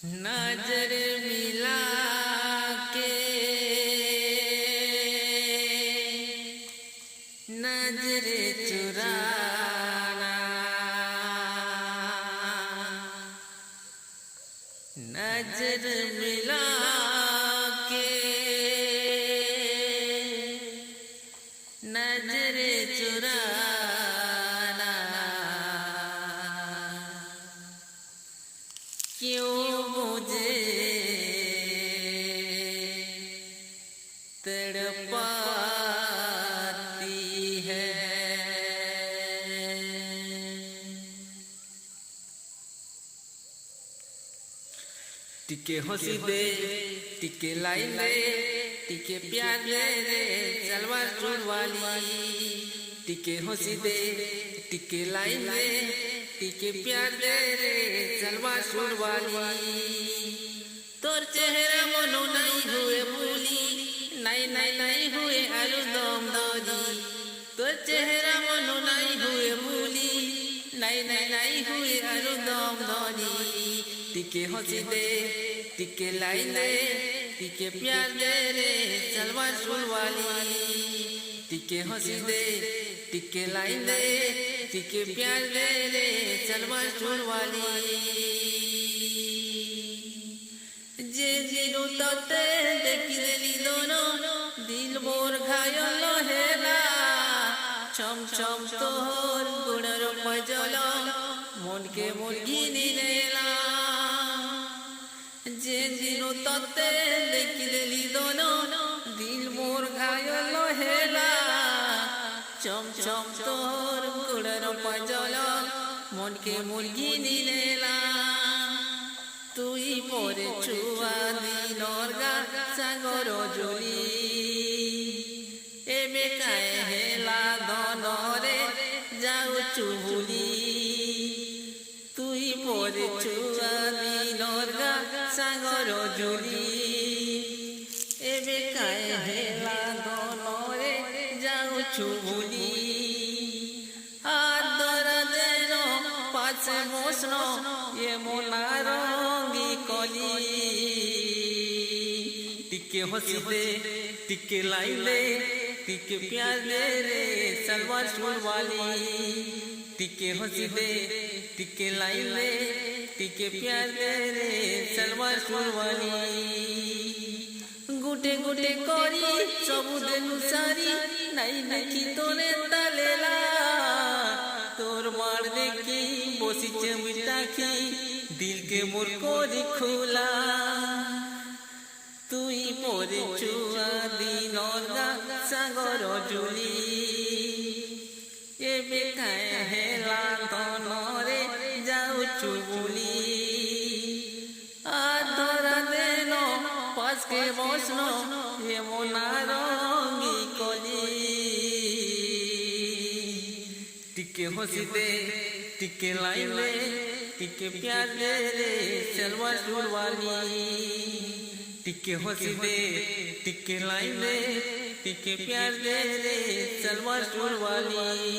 नजर मिला के नजर चुराना, नजर मिला के नजर चुराना, क्यों मुझे तड़पाती है। टिके हंसी दे, टिके लाइन दे, टिके प्यार दे रे सलवार सूट वाली। टिके हंसी दे, टिके लाइन दे, टिके प्यार दे रे सलवार सूट वाली। तोर चेहरा मनो नहीं हुए भूली, नहीं नहीं नहीं हुए आलू दम दौदी। तोर चेहरा मनो नहीं हुए भूली, नहीं नहीं नहीं हुए आलू दम दौदी। टिके हंसी दे, टिके लाइन दे, टिके प्यार दे रे सलवार सूट वाली। टिके हंसी दे, टिके लाइन दे, टिके प्यार दे रे सलवार सूट वाली। जे जीरो तोते देखी देली दोनों, दिल मोर घायल हेला। छम छम तोहर गुणर पजल, मन के मुर्गी नीलेला। जे जीरो तोते देखी देली दोनों, दिल मोर घायल हेला। चम चम तोहर गुणर पजल, मन के मुर्गी नीलेला। तुई परे छुआ दिनर गा सागर जली, एबे काए हेला धनरे जाउचु भुली। तुई परे छुआ दिनर गा सागर जली, एबे काए हेला धनरे जाउचु भुली। आदर देनो पाछे बसनो ये मोनार कली। टिके हंसी दे, टिके लाइन दे, टिके प्यार दे रे सलवार सूट वाली। टिके हंसी दे, टिके लाइन दे, टिके प्यार दे रे सलवार सूट वाली। गुटे गुटे करी सबु देनु सारी, नहीं देखी तोरे तालेला। तोर मार देखी बसी चेमिटाखी, दिल के मोर कोरी खुला। तुई परे छुआ दिनर गा सागर जली, एबे काए हेला धनरे जाउचु भुली। आधरा देनो पास के बसनो ये मोनार कली। टिके हंसी दे, टिके लाइन दे, टिके प्यार दे रे सलवार सूट वाली। टिके हंसी दे, टिके लाइन दे, टिके प्यार दे रे सलवार सूट वाली।